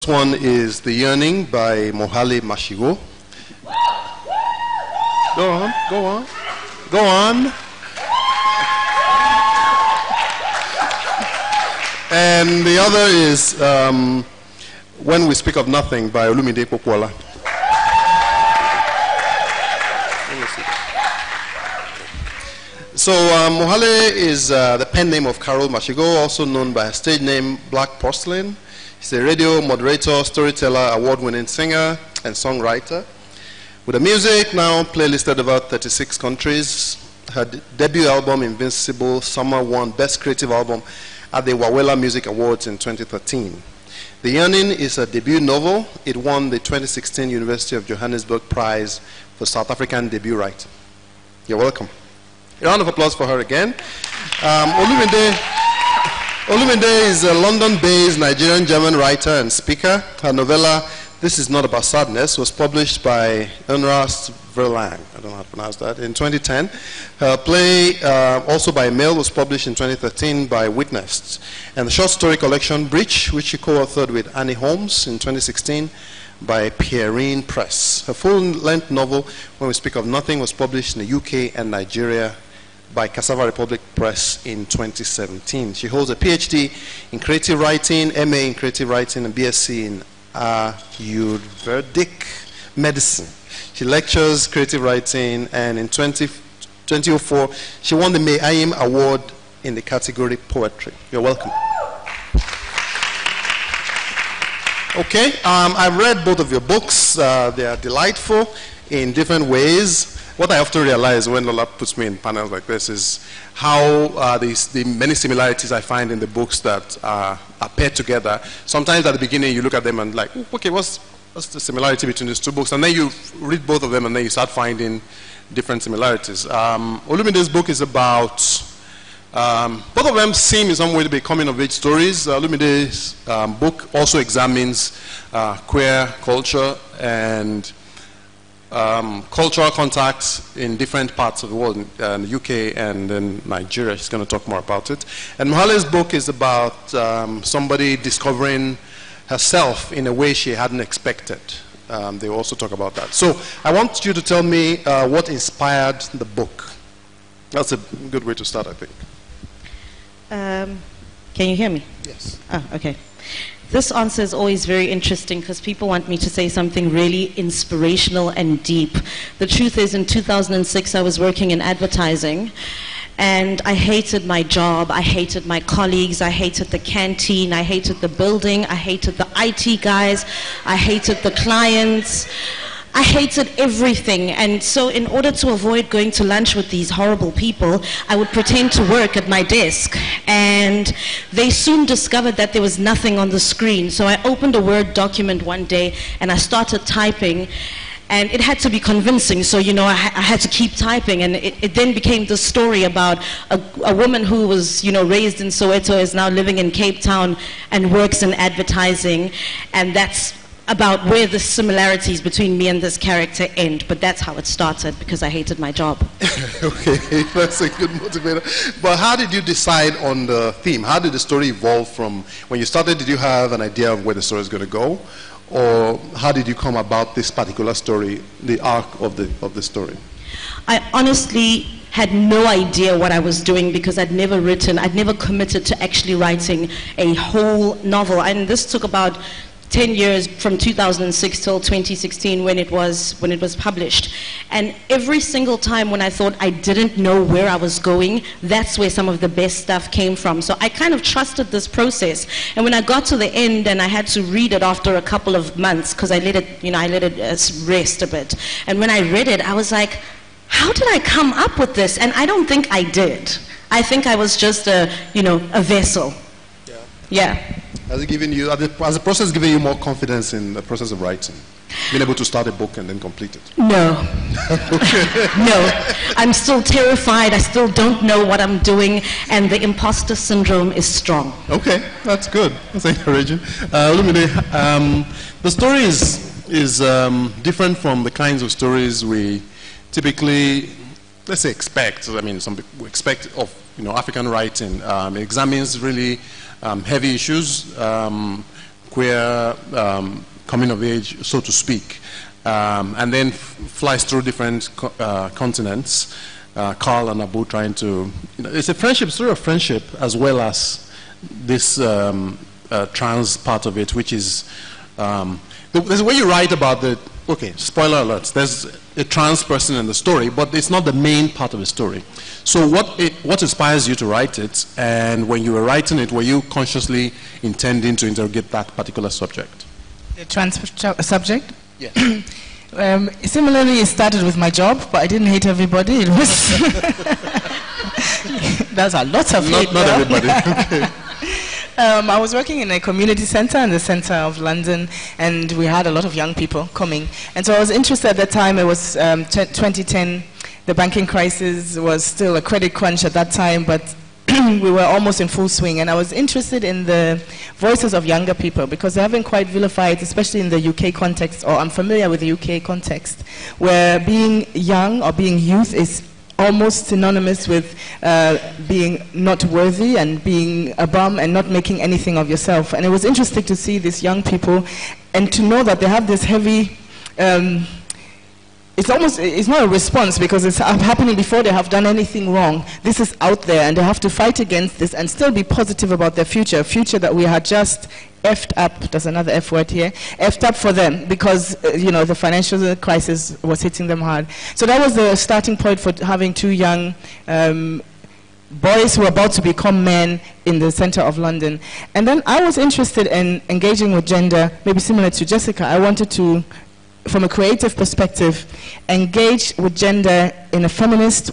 one is The Yearning by Mohale Mashigo. Go on, go on, go on. And the other is When We Speak of Nothing by Olumide Pokuola. So Mohale is the pen name of Carol Mashigo, also known by her stage name Black Porcelain. She's a radio moderator, storyteller, award-winning singer, and songwriter. With her music now playlisted about 36 countries, her debut album Invincible Summer won Best Creative Album at the Wawela Music Awards in 2013. The Yearning is a debut novel. It won the 2016 University of Johannesburg Prize for South African Debut Writing. You're welcome. A round of applause for her again. Olumide is a London-based Nigerian-German writer and speaker. Her novella, This Is Not About Sadness, was published by Ernst Verlang, I don't know how to pronounce that, in 2010. Her play, also by mail, was published in 2013 by Witnessed. And the short story collection, Breach, which she co-authored with Annie Holmes in 2016, by Pierrine Press. Her full-length novel, When We Speak of Nothing, was published in the UK and Nigeria by Cassava Republic Press in 2017. She holds a PhD in creative writing, MA in creative writing, and BSc in Ayurvedic medicine. She lectures creative writing, and in 2004, she won the May Ayim Award in the category Poetry. You're welcome. Okay, I've read both of your books. They are delightful in different ways. What I often realize when Lola puts me in panels like this is how the many similarities I find in the books that are paired together. Sometimes at the beginning you look at them and like, okay, what's the similarity between these two books? And then you read both of them and then you start finding different similarities. Olumide's book is about, both of them seem in some way to be coming-of-age stories. Olumide's book also examines queer culture and cultural contacts in different parts of the world, in the UK and in Nigeria. She's going to talk more about it. And Mohale's book is about somebody discovering herself in a way she hadn't expected. They also talk about that. So I want you to tell me what inspired the book. That's a good way to start, I think. Can you hear me? Yes. Oh, okay. This answer is always very interesting because people want me to say something really inspirational and deep. The truth is, in 2006, I was working in advertising, and I hated my job, I hated my colleagues, I hated the canteen, I hated the building, I hated the IT guys, I hated the clients. I hated everything, and so in order to avoid going to lunch with these horrible people, I would pretend to work at my desk, and they soon discovered that there was nothing on the screen. So I opened a Word document one day and I started typing, and it had to be convincing, so you know I had to keep typing, and it then became the story about a woman who was raised in Soweto, is now living in Cape Town and works in advertising, and that's about where the similarities between me and this character end. But that's how it started, because I hated my job. Okay, that's a good motivator. But how did you decide on the theme? How did the story evolve from when you started? Did you have an idea of where the story is going to go? Or how did you come about this particular story, the arc of the story? I honestly had no idea what I was doing, because I'd never committed to actually writing a whole novel. And this took about 10 years, from 2006 till 2016 when it was published. And every single time when I thought I didn't know where I was going, that's where some of the best stuff came from. So I kind of trusted this process. And when I got to the end and I had to read it after a couple of months, because I let it rest a bit. And when I read it, I was like, how did I come up with this? And I don't think I did. I think I was just a vessel. Yeah. Has the process given you more confidence in the process of writing? Being able to start a book and then complete it? No. No. I'm still terrified. I still don't know what I'm doing, and the imposter syndrome is strong. Okay, that's good. That's encouraging. The story is different from the kinds of stories we typically, let's say, expect. I mean, some people expect of African writing. It examines really heavy issues, queer coming of age, so to speak, and then flies through different continents. Carl and Abu trying to, it's a friendship, story of friendship, as well as this trans part of it, which is, there's a way you write about the, okay, spoiler alerts, there's a trans person in the story, but it's not the main part of the story. So what inspires you to write it, and when you were writing it, were you consciously intending to interrogate that particular subject? The trans subject? Yes. Similarly, it started with my job, but I didn't hate everybody. It was there's a lot of hate. Not everybody. Okay. I was working in a community center in the center of London, and we had a lot of young people coming. And so I was interested at that time. It was 2010. The banking crisis was still a credit crunch at that time, but we were almost in full swing. And I was interested in the voices of younger people because they haven't quite vilified, especially in the UK context, or I'm familiar with the UK context, where being young or being youth is almost synonymous with being not worthy and being a bum and not making anything of yourself. And it was interesting to see these young people and to know that they have this heavy, it's not a response because it's happening before they have done anything wrong. This is out there and they have to fight against this and still be positive about their future, a future that we had just effed up, there's another F word here, effed up for them because, the financial crisis was hitting them hard. So that was the starting point for having two young boys who were about to become men in the center of London. And then I was interested in engaging with gender, maybe similar to Jessica. I wanted to, from a creative perspective, engage with gender in a feminist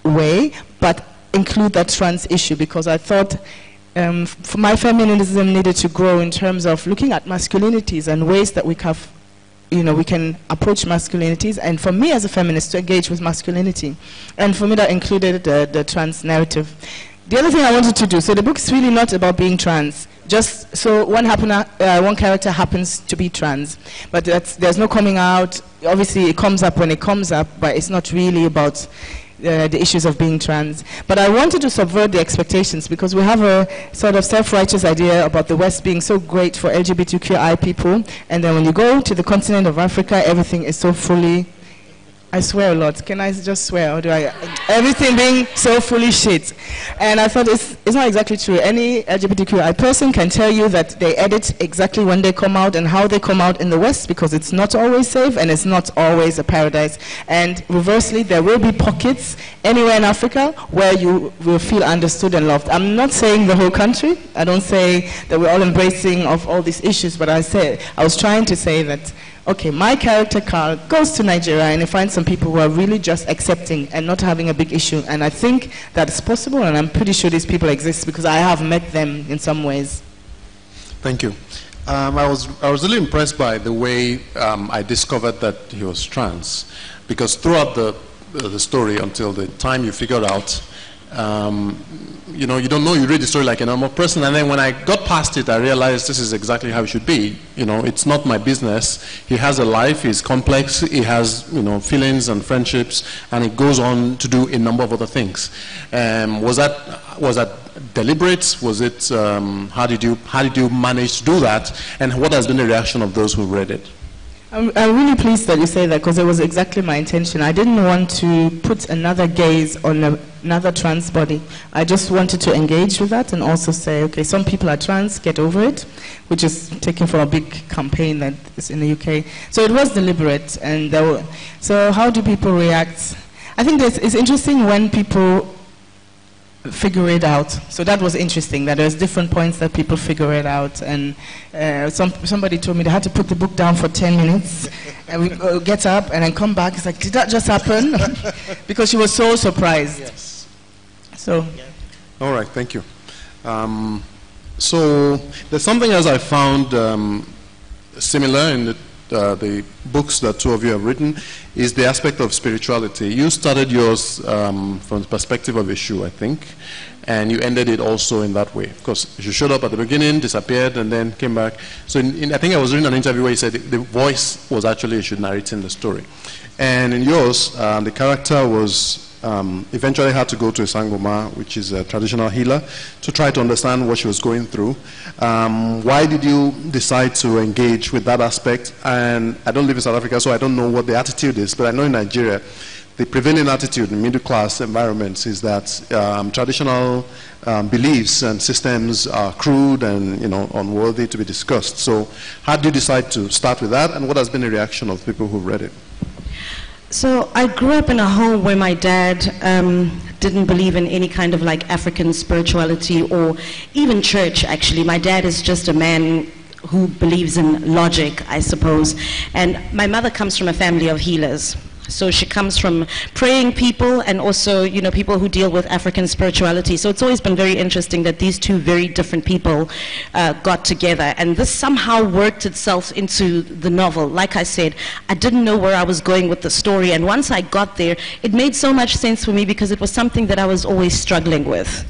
way, but include that trans issue because I thought for my feminism needed to grow in terms of looking at masculinities and ways that we have, we can approach masculinities, and for me as a feminist to engage with masculinity. And for me that included the trans narrative. The other thing I wanted to do, so the book's really not about being trans, just so one character happens to be trans, but there's no coming out. Obviously it comes up when it comes up, but it's not really about the issues of being trans. But I wanted to subvert the expectations because we have a sort of self-righteous idea about the West being so great for LGBTQI people, and then when you go to the continent of Africa, everything is so fully, I swear a lot. Can I just swear? Or do I? Everything being so fully shit. And I thought it's not exactly true. Any LGBTQI person can tell you that they edit exactly when they come out and how they come out in the West because it's not always safe and it's not always a paradise. And reversely, there will be pockets anywhere in Africa where you will feel understood and loved. I'm not saying the whole country. I don't say that we're all embracing of all these issues, but I was trying to say that okay, my character, Carl, goes to Nigeria and he finds some people who are really just accepting and not having a big issue. And I think that's possible, and I'm pretty sure these people exist because I have met them in some ways. Thank you. I was really impressed by the way I discovered that he was trans, because throughout the story until the time you figured out, you don't know, you read the story like a normal person, and then when I got past it, I realized this is exactly how it should be. It's not my business. He has a life, he's complex, he has, feelings and friendships, and he goes on to do a number of other things. Was that deliberate? Was it, how did you manage to do that? And what has been the reaction of those who read it? I'm really pleased that you say that because it was exactly my intention. I didn't want to put another gaze on another trans body. I just wanted to engage with that and also say, okay, some people are trans, get over it, which is taken from a big campaign that is in the UK. So it was deliberate. And so how do people react? I think it's interesting when people figure it out. So that was interesting, that there's different points that people figure it out. And somebody told me they had to put the book down for 10 minutes and we get up and then come back. It's like, did that just happen? Because she was so surprised. Yes. So. All right, thank you. So there's something else I found similar in the books that two of you have written, is the aspect of spirituality. You started yours from the perspective of a shoe, I think, and you ended it also in that way. Of course, you showed up at the beginning, disappeared, and then came back. So I think I was reading an interview where you said the voice was actually a shoe narrating the story. And in yours, the character was eventually had to go to a Sangoma, which is a traditional healer, to try to understand what she was going through. Why did you decide to engage with that aspect? And I don't live in South Africa, so I don't know what the attitude is, but I know in Nigeria, the prevailing attitude in middle-class environments is that traditional beliefs and systems are crude and unworthy to be discussed. So how did you decide to start with that, and what has been the reaction of people who've read it? So I grew up in a home where my dad didn't believe in any kind of like African spirituality or even church, actually. My dad is just a man who believes in logic, I suppose. And my mother comes from a family of healers. So she comes from praying people and also, people who deal with African spirituality. So it's always been very interesting that these two very different people got together. And this somehow worked itself into the novel. Like I said, I didn't know where I was going with the story. And once I got there, it made so much sense for me because it was something that I was always struggling with.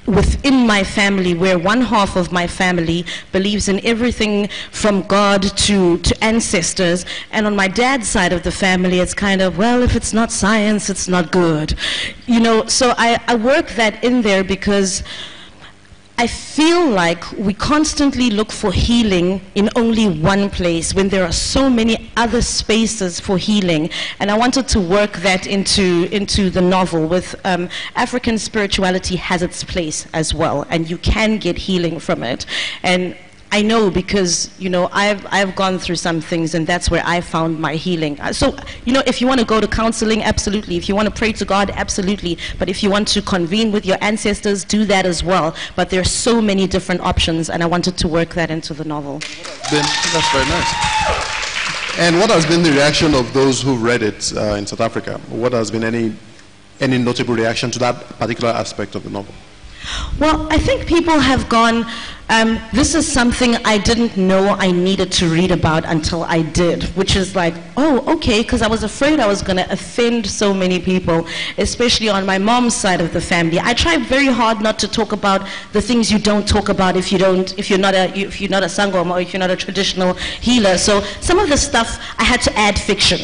Within my family, where one half of my family believes in everything from God to ancestors, and on my dad's side of the family, it's kind of, well, if it's not science, it's not good. So I work that in there because I feel like we constantly look for healing in only one place when there are so many other spaces for healing. And I wanted to work that into the novel with African spirituality has its place as well, and you can get healing from it. And I know because, I've gone through some things, and that's where I found my healing. So, if you want to go to counseling, absolutely. If you want to pray to God, absolutely. But if you want to convene with your ancestors, do that as well. But there are so many different options, and I wanted to work that into the novel. That's very nice. And what has been the reaction of those who read it in South Africa? What has been any notable reaction to that particular aspect of the novel? Well, I think people have gone, this is something I didn't know I needed to read about until I did, which is like, oh, okay, because I was afraid I was going to offend so many people, especially on my mom's side of the family. I try very hard not to talk about the things you don't talk about if you're not a sangoma or if you're not a traditional healer. So some of the stuff I had to add fiction.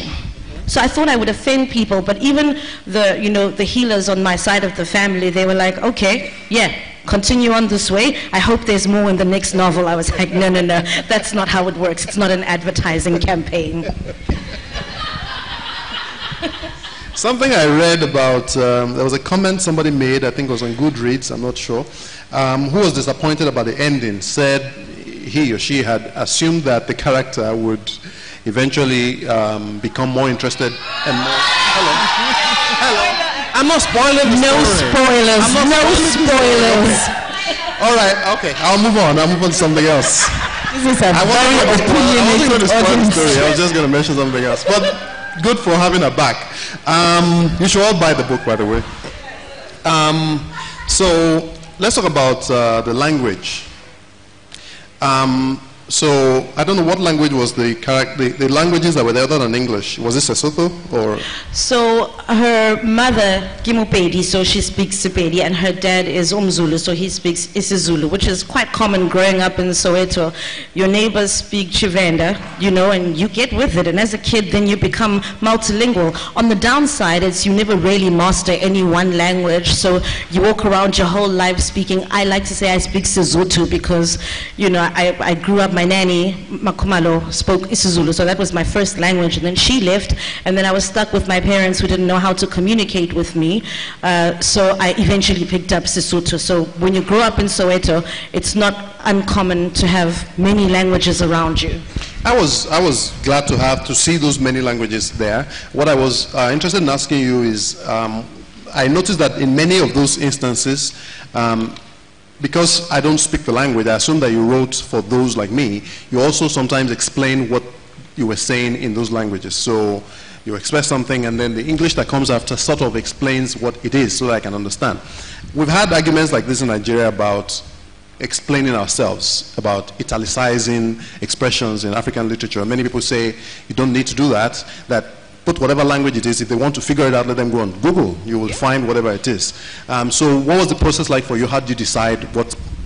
So I thought I would offend people, but even the healers on my side of the family, they were like, okay, yeah, continue on this way. I hope there's more in the next novel. I was like, no, that's not how it works. It's not an advertising campaign. Something I read about, there was a comment somebody made, I think it was on Goodreads, I'm not sure, who was disappointed about the ending, said he or she had assumed that the character would eventually become more interested and more... Hello. I'm not spoiling the story. No spoilers. Okay. All right, okay. I'll move on to something else. This is a very opinionated audience. I was just going to mention something else. But good for having her back. You should all buy the book, by the way. So let's talk about the language. So I don't know what language was the languages that were there other than English. Was it Sesotho or? So her mother Kimupedi, so she speaks Sepedi, and her dad is Umzulu, so he speaks isiZulu, which is quite common growing up in Soweto. Your neighbors speak Chivenda, and you get with it. And as a kid, then you become multilingual. On the downside, it's you never really master any one language, so you walk around your whole life speaking. I like to say I speak Sesotho because, I grew up. My nanny, Makumalo, spoke isiZulu, so that was my first language, and then she left, and then I was stuck with my parents who didn't know how to communicate with me, so I eventually picked up Sesotho. So when you grow up in Soweto, it's not uncommon to have many languages around you. I was glad to see those many languages there. What I was interested in asking you is, I noticed that in many of those instances, because I don't speak the language, I assume that you wrote for those like me. You also sometimes explain what you were saying in those languages. So you express something, and then the English that comes after sort of explains what it is so that I can understand. We've had arguments like this in Nigeria about explaining ourselves, about italicizing expressions in African literature. Many people say you don't need to do that, that put whatever language it is. If they want to figure it out, let them go on Google. You will find whatever it is. So what was the process like for you? How did you decide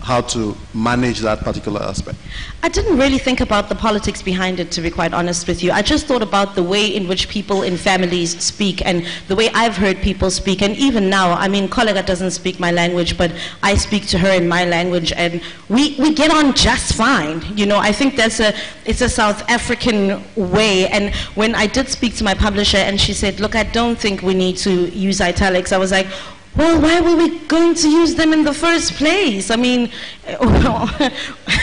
how to manage that particular aspect? I didn't really think about the politics behind it, to be quite honest with you. I just thought about the way in which people in families speak and the way I've heard people speak. And even now, I mean, Kolega doesn't speak my language, but I speak to her in my language, and we get on just fine. You know, I think it's a South African way. And when I did speak to my publisher and she said, look, I don't think we need to use italics, I was like, well, why were we going to use them in the first place? I mean,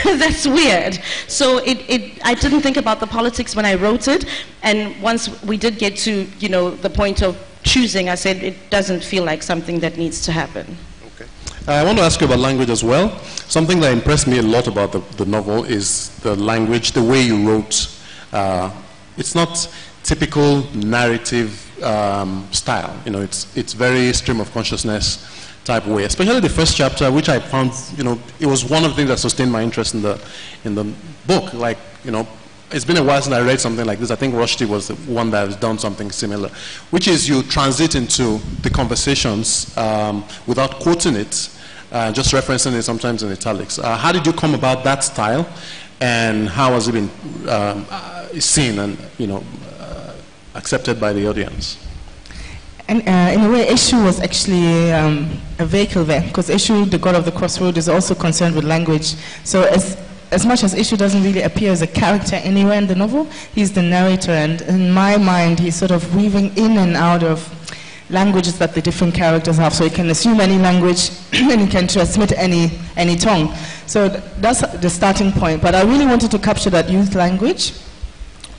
that's weird. So I didn't think about the politics when I wrote it. And once we did get to, you know, the point of choosing, I said it doesn't feel like something that needs to happen. Okay. I want to ask you about language as well. Something that impressed me a lot about the novel is the language, the way you wrote. It's not typical narrative style. You know, it's very stream of consciousness type way. Especially the first chapter, which I found, you know, it was one of the things that sustained my interest in the book. Like, you know, it's been a while since I read something like this. I think Rushdie was the one that has done something similar, which is you transit into the conversations without quoting it, just referencing it sometimes in italics. How did you come about that style, and how has it been seen and, you know, accepted by the audience? And in a way, Eshu was actually a vehicle there, because Eshu, the god of the Crossroad, is also concerned with language. So as much as Eshu doesn't really appear as a character anywhere in the novel, he's the narrator, and in my mind, he's sort of weaving in and out of languages that the different characters have. So he can assume any language and he can transmit any tongue. So that's the starting point. But I really wanted to capture that youth language.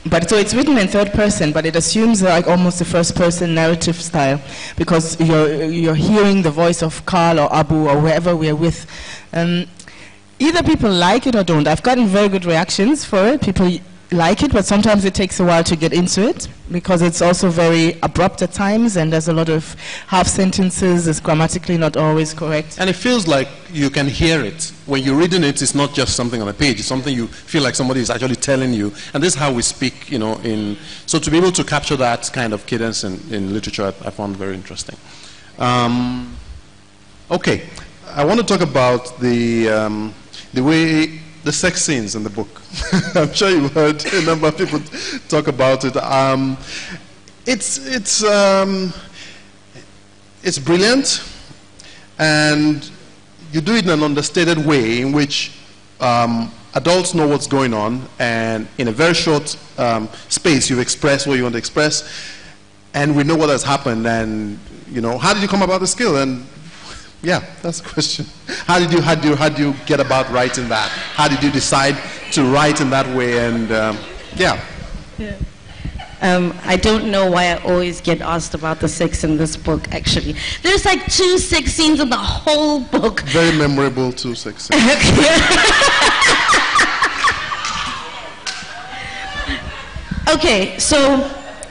But so it's written in third person, but it assumes like almost a first person narrative style, because you're hearing the voice of Carl or Abu or whoever we're with. Either people like it or don't. I've gotten very good reactions for it. People like it, but sometimes it takes a while to get into it, because it's also very abrupt at times, and there's a lot of half sentences. It's grammatically not always correct. And it feels like you can hear it. When you're reading it, it's not just something on a page. It's something you feel like somebody is actually telling you. And this is how we speak, you know. So to be able to capture that kind of cadence in literature, I found very interesting. Okay, I want to talk about the way the sex scenes in the book. I'm sure you've heard a number of people talk about it. It's brilliant, and you do it in an understated way in which adults know what's going on, and in a very short space you've expressed what you want to express, and we know what has happened. And, you know, how did you come about the skill? And yeah, that's the question. How did you get about writing that? How did you decide to write in that way? And yeah. I don't know why I always get asked about the sex in this book, actually. There's like 2 sex scenes in the whole book. Very memorable 2 sex scenes. Okay, so